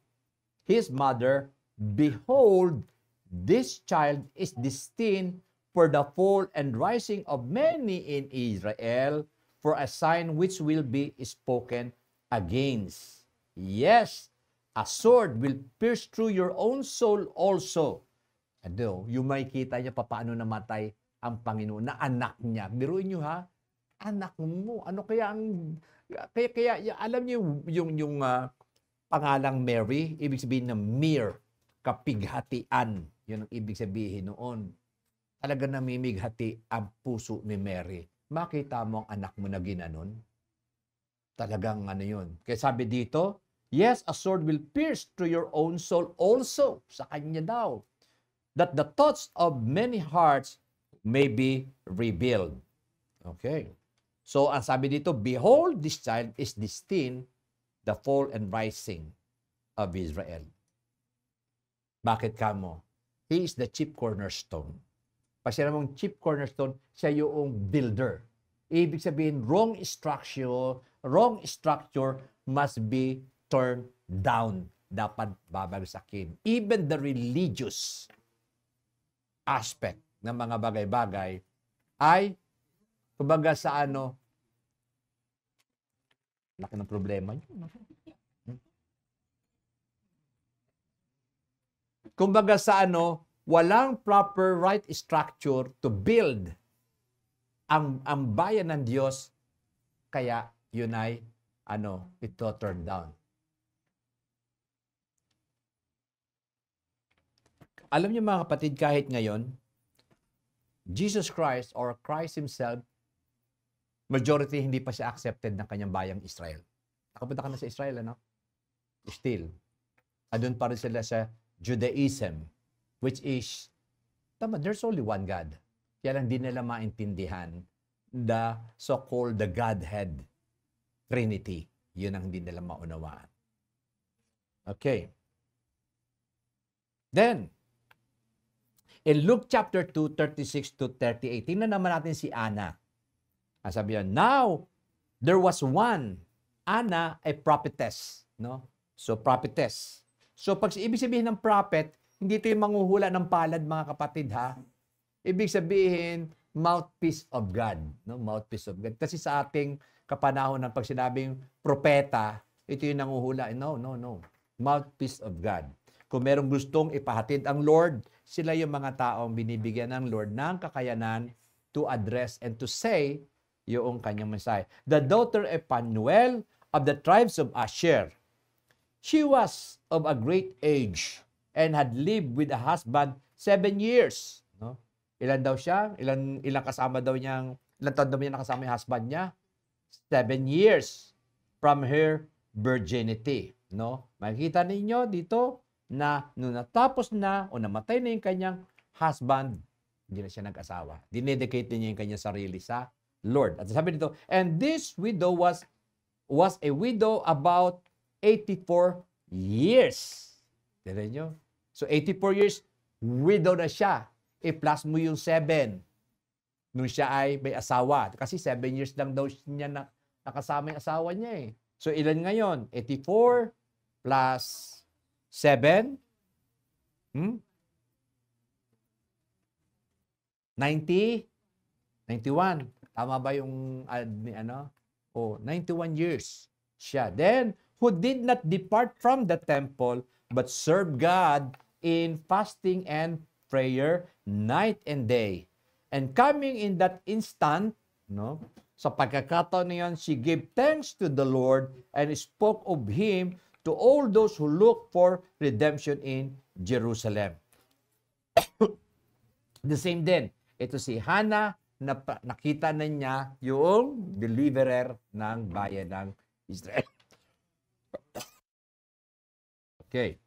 Speaker 1: his mother, Behold, this child is destined for the fall and rising of many in Israel, for a sign which will be spoken against. Yes, a sword will pierce through your own soul also. Ano, yung makikita niya paano namatay ang Panginoon na anak niya. Biruin niyo ha, anak mo. Ano kaya ang kaya alam niyo yung pangalang Mary, ibig sabihin ng mere, kapighatian. Yun ang ibig sabihin noon. Talaga namimighati ang puso ni Mary. Makita mo ang anak mo na ginanon. Talagang ano yun. Kaya sabi dito, yes, a sword will pierce through your own soul also. Sa kanya daw. That the thoughts of many hearts may be revealed. Okay. So, ang sabi dito, Behold, this child is destined the fall and rising of Israel. Bakit kamo? He is the chief cornerstone. Pag sinabi mong chief cornerstone, siya yung builder. Ibig sabihin, wrong structure must be turned down. Dapat babagsakin. Even the religious aspect ng mga bagay-bagay ay, kumbaga sa laki ng problema yun. Kumbaga sa walang proper right structure to build ang bayan ng Diyos, kaya yun ay ito turn down. Alam niyo mga kapatid, kahit ngayon, Jesus Christ or Christ Himself, majority hindi pa siya accepted ng kanyang bayang Israel. Nakapunta ka na sa Israel, Still. Andun pa rin sila sa Judaism, which is, there's only one God. Kaya lang di nila maintindihan the so-called the Godhead Trinity. Yun ang hindi nila maunawaan. Okay. Then, in Luke chapter 2, 36 to 38, tingnan naman natin si Anna. Ang sabi yan, now, there was one, Anna, a prophetess. No? So, prophetess. So, pag ibig sabihin ng prophet, hindi ito yung manghuhula ng palad, mga kapatid, ha? Ibig sabihin, mouthpiece of God. No? Mouthpiece of God. Kasi sa ating kapanahon ng pag sinabing propeta, ito yung nanguhula. No, no, no. Mouthpiece of God. Kung merong gustong ipahatid ang Lord, sila yung mga taong binibigyan ng Lord ng kakayanan to address and to say yung kanyang mensahe. The daughter of Phanuel of the tribes of Asher. She was of a great age and had lived with a husband 7 years. No? Ilan daw siya? Ilang kasama daw niyang, ilang taon daw niya nakasama yung husband niya? 7 years from her virginity. No? Makikita ninyo dito na nung natapos na o namatay na yung kanyang husband, hindi na siya nag-asawa. Dinedicate niya yung kanyang sarili sa Lord. At sabi dito, and this widow was a widow about 84 years. Tignan nyo? So 84 years, widow na siya. I-plus mo yung 7 nung siya ay may asawa. Kasi 7 years lang daw niya nakasama yung asawa niya eh. So ilan ngayon? 84 plus 7? 90? 91. Tama ba yung 91 years siya. Then, who did not depart from the temple, but served God in fasting and prayer night and day. And coming in that instant, no, sa pagkakataon na yan, she gave thanks to the Lord and spoke of Him to all those who look for redemption in Jerusalem. The same din, ito si Hannah, nakita na niya yung deliverer ng bayan ng Israel. Okay.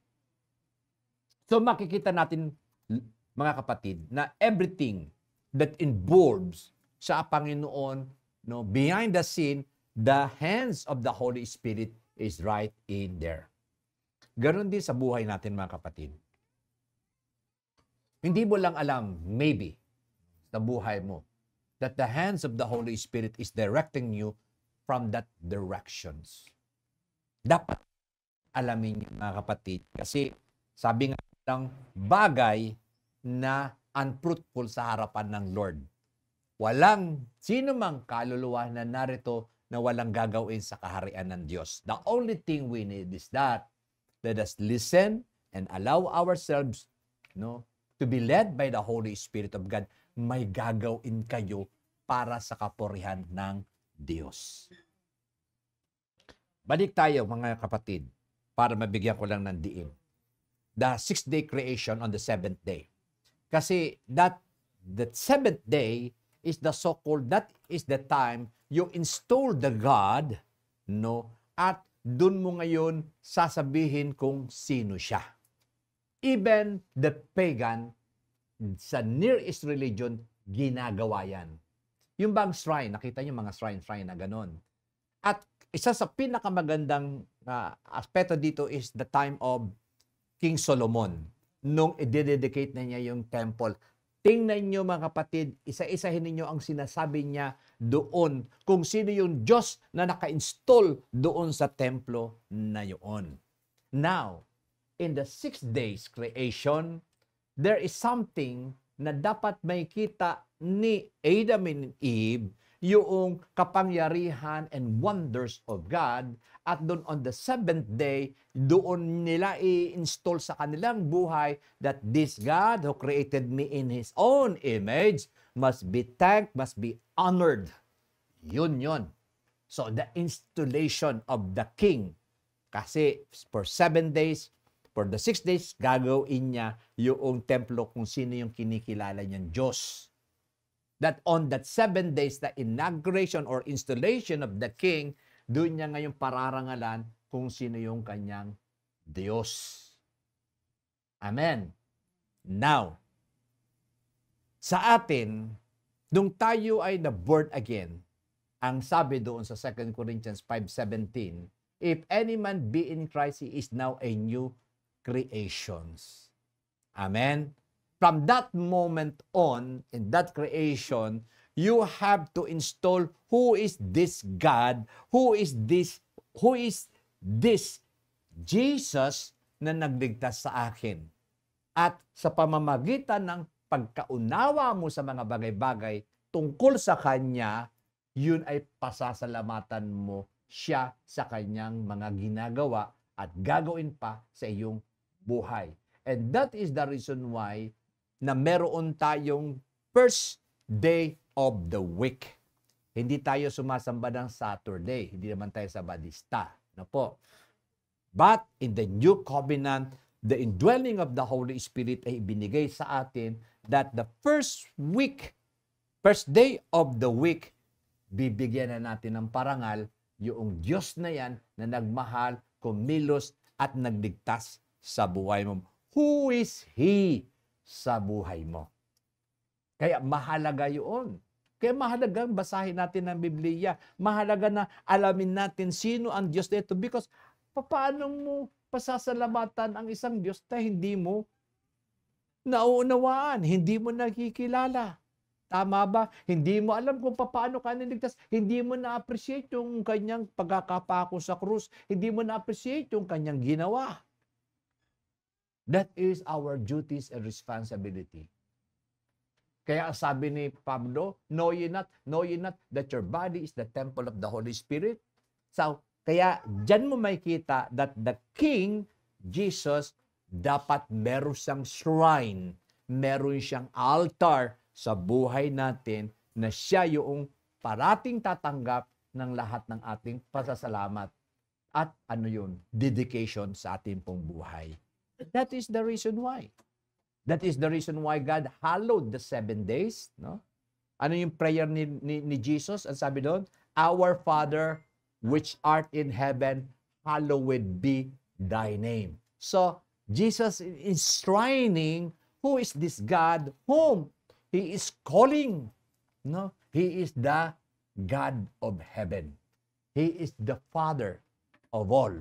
Speaker 1: So makikita natin, mga kapatid, na everything that involves sa Panginoon, no, behind the scene, the hands of the Holy Spirit is right in there. Ganon din sa buhay natin, mga kapatid. Hindi mo lang alam, maybe, sa buhay mo, that the hands of the Holy Spirit is directing you from that directions. Dapat alamin niyo, mga kapatid, kasi sabi nga ng bagay na unfruitful sa harapan ng Lord. Walang sino mang kaluluwa na narito na walang gagawin sa kaharian ng Diyos. The only thing we need is that let us listen and allow ourselves, no, to be led by the Holy Spirit of God. May gagawin kayo para sa kapurihan ng Diyos. Balik tayo, mga kapatid, para mabigyan ko lang ng diin. The 6th-day creation on the 7th day. Kasi that 7th day is the so-called, that is the time you install the God, no, at dun mo ngayon sasabihin kung sino siya. Even the pagan sa Near East religion, ginagawa yan. Yung bang shrine, nakita niyo mga shrine na ganon. At isa sa pinakamagandang aspeto dito is the time of King Solomon, nung i-dedicate na niya yung temple. Tingnan niyo, mga kapatid, isa-isahin ninyo ang sinasabi niya doon kung sino yung Diyos na naka-install doon sa templo na yun. Now, in the 6 days creation, there is something na dapat makita ni Adam and Eve, yung kapangyarihan and wonders of God, at doon on the 7th day, doon nila i-install sa kanilang buhay that this God who created me in His own image must be thanked, must be honored. Yun. So the installation of the King, kasi for 7 days, for the 6 days, gagawin niya yung templo kung sino yung kinikilala niyang Diyos. That on that 7 days, the inauguration or installation of the King, doon niya ngayon pararangalan kung sino yung kanyang Diyos. Amen. Now, sa atin, nung tayo ay na-born again, ang sabi doon sa 2 Corinthians 5:17, if any man be in Christ, he is now a new creations. Amen. From that moment on, in that creation, you have to install who is this God, who is this Jesus na nagligtas sa akin. At sa pamamagitan ng pagkaunawa mo sa mga bagay-bagay, tungkol sa Kanya, yun ay pasasalamatan mo siya sa Kanyang mga ginagawa at gagawin pa sa iyong buhay. And that is the reason why na meron tayong first day of the week. Hindi tayo sumasamba ng Saturday. Hindi naman tayo Sabadista. No po. But in the new covenant, the indwelling of the Holy Spirit ay ibinigay sa atin that the first day of the week, bibigyan na natin ng parangal yung Diyos na yan na nagmahal, kumilos at nagligtas sa buhay mo. Who is He sa buhay mo? Kaya mahalaga yun. Kaya mahalaga basahin natin ang Biblia. Mahalaga na alamin natin sino ang Diyos nito because paano mo pasasalamatan ang isang Diyos na hindi mo nauunawaan, hindi mo nakikilala. Tama ba? Hindi mo alam kung paano ka niligtas. Hindi mo na-appreciate yung kanyang pagkakapako sa krus. Hindi mo na-appreciate yung kanyang ginawa. That is our duties and responsibility. Kaya sabi ni Pablo, know ye not that your body is the temple of the Holy Spirit? So, kaya dyan mo makikita that the King, Jesus, dapat meron siyang shrine, meron siyang altar sa buhay natin na siya yung parating tatanggap ng lahat ng ating pasasalamat. At ano yun? Dedication sa ating pong buhay. That is the reason why. That is the reason why God hallowed the 7 days. No? Ano yung prayer ni Jesus? Ang sabi doon, Our Father, which art in heaven, hallowed be thy name. So, Jesus is enshrining who is this God whom He is calling. No? He is the God of heaven. He is the Father of all.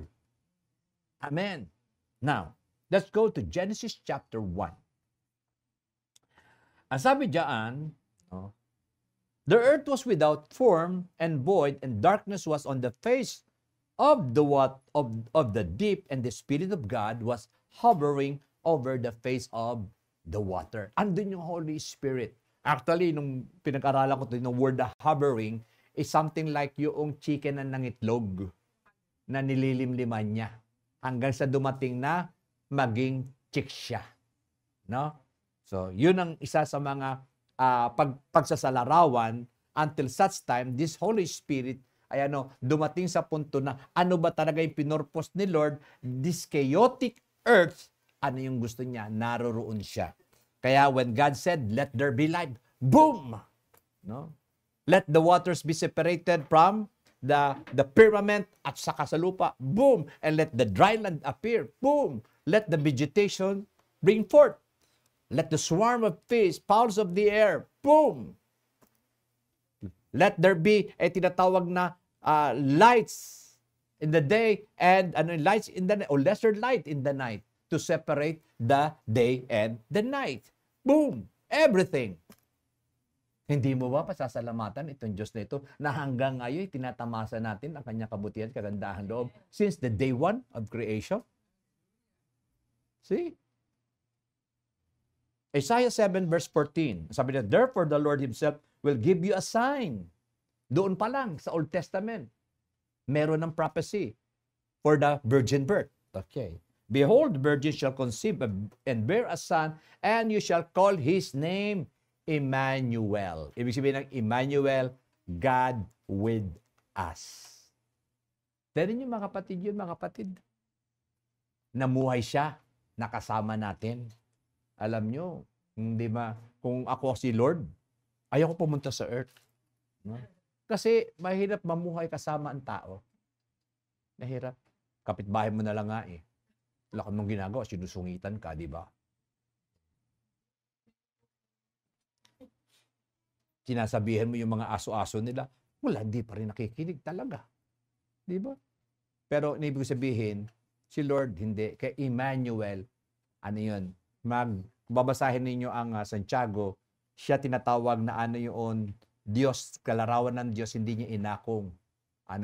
Speaker 1: Amen. Now, let's go to Genesis chapter 1. Ang sabi diyan, no, the earth was without form and void, and darkness was on the face of the deep, and the Spirit of God was hovering over the face of the water. Andun yung Holy Spirit. Actually, nung pinag-aralan ko ito, yung word na hovering is something like yung chicken na nangitlog na nililimliman niya hanggang sa dumating na maging chick siya. No? So, yun ang isa sa mga pagsasalarawan until such time, this Holy Spirit ay dumating sa punto na ano ba talaga yung pinurpose ni Lord, this chaotic earth, ano yung gusto niya, naroroon siya. Kaya when God said, let there be light, boom! No? Let the waters be separated from the firmament at saka sa lupa, boom! And let the dry land appear, boom! Let the vegetation bring forth. Let the swarm of fish, fowls of the air, boom! Let there be tinatawag na lights in the day and lights in the night, or lesser light in the night to separate the day and the night. Boom! Everything. Hindi mo ba pasasalamatan itong Diyos na ito na hanggang ngayon tinatamasa natin ang kanyang kabutihan, kagandahan loob since the day one of creation? See? Isaiah 7 verse 14. Sabi niya, therefore the Lord Himself will give you a sign. Doon pa lang sa Old Testament, meron ng prophecy for the virgin birth. Okay. Behold, the virgin shall conceive and bear a son, and you shall call his name Emmanuel. Ibig sabihin ng Emmanuel, God with us. Pero yun mga kapatid, namuhay siya, nakasama natin. Alam nyo, hindi ba, kung ako si Lord, ayaw ko pumunta sa earth. No? Kasi mahirap mamuhay kasama ang tao. Mahirap. Kapitbahay mo na lang nga eh. Wala ka mong ginagawa, sinusungitan ka, di ba? Sinasabihan mo yung mga aso-aso nila, wala, hindi pa rin nakikinig talaga. Di ba? Pero ibig sabihin, si Lord hindi. Kaya Emmanuel, ano yun? Babasahin ninyo ang Santiago, siya tinatawag na yun, Diyos, kalarawan ng Diyos, hindi niya inakong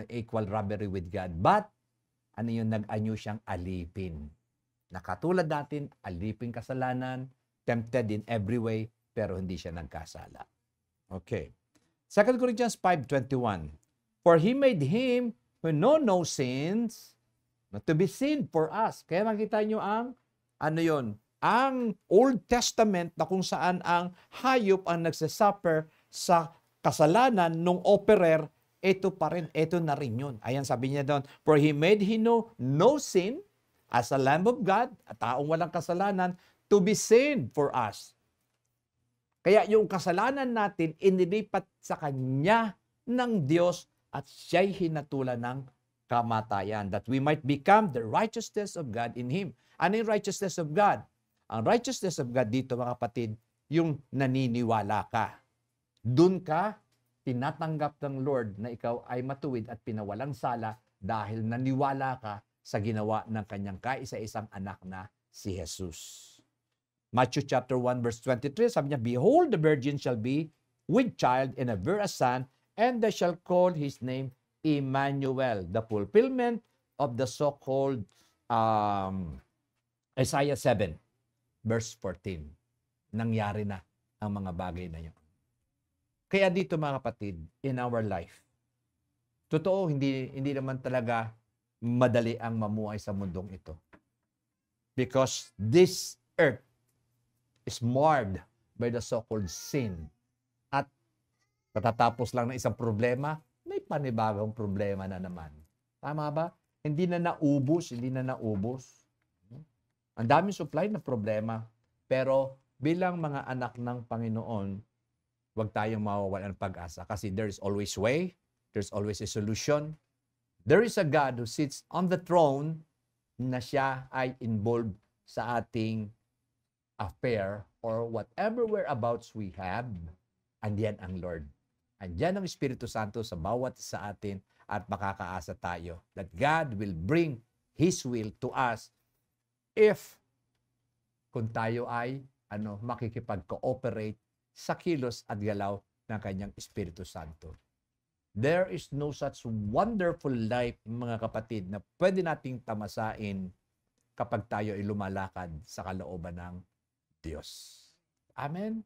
Speaker 1: equal robbery with God. But, yun, nag-anyo siyang alipin. Nakatulad natin, alipin kasalanan, tempted in every way, pero hindi siya nagkasala. Okay. 2 Corinthians 5:21. For He made Him who know no sins to be sin for us. Kaya makita nyo ang, ano yon, ang Old Testament na kung saan ang hayop ang nagsasuffer sa kasalanan nung operer, ito pa rin, ito na rin yun. Ayan, sabi niya doon, for He made Him know no sin as a Lamb of God, at taong walang kasalanan, to be sin for us. Kaya yung kasalanan natin, inilipat sa Kanya ng Diyos at siya'y hinatulan ng kamatayan, that we might become the righteousness of God in Him. Ano yung righteousness of God? Ang righteousness of God dito, mga kapatid, yung naniniwala ka. Doon ka, tinatanggap ng Lord na ikaw ay matuwid at pinawalang sala dahil naniwala ka sa ginawa ng Kanyang kaisa-isang anak na si Jesus. Matthew chapter 1 verse 23, sabi niya, behold, the virgin shall be with child and bear a son, and they shall call his name Emmanuel, the fulfillment of the so-called Isaiah 7 verse 14. Nangyari na ang mga bagay na yun. Kaya dito, mga kapatid, in our life, totoo, hindi naman talaga madali ang mamuhay sa mundong ito. Because this earth is marred by the so-called sin. At katatapos lang ng isang problema, may panibagong problema na naman. Tama ba? Hindi na naubos. Ang daming supply na problema. Pero bilang mga anak ng Panginoon, huwag tayong mawawalan ng pag-asa. Kasi there is always way, there's always a solution. There is a God who sits on the throne na siya ay involved sa ating affair or whatever whereabouts we have. Andiyan ang Lord. Andiyan ang Espiritu Santo sa bawat sa atin at makakaasa tayo that God will bring His will to us if kung tayo ay makikipag-cooperate sa kilos at galaw ng Kanyang Espiritu Santo. There is no such wonderful life, mga kapatid, na pwede nating tamasain kapag tayo ay lumalakad sa kalooban ng Diyos. Amen?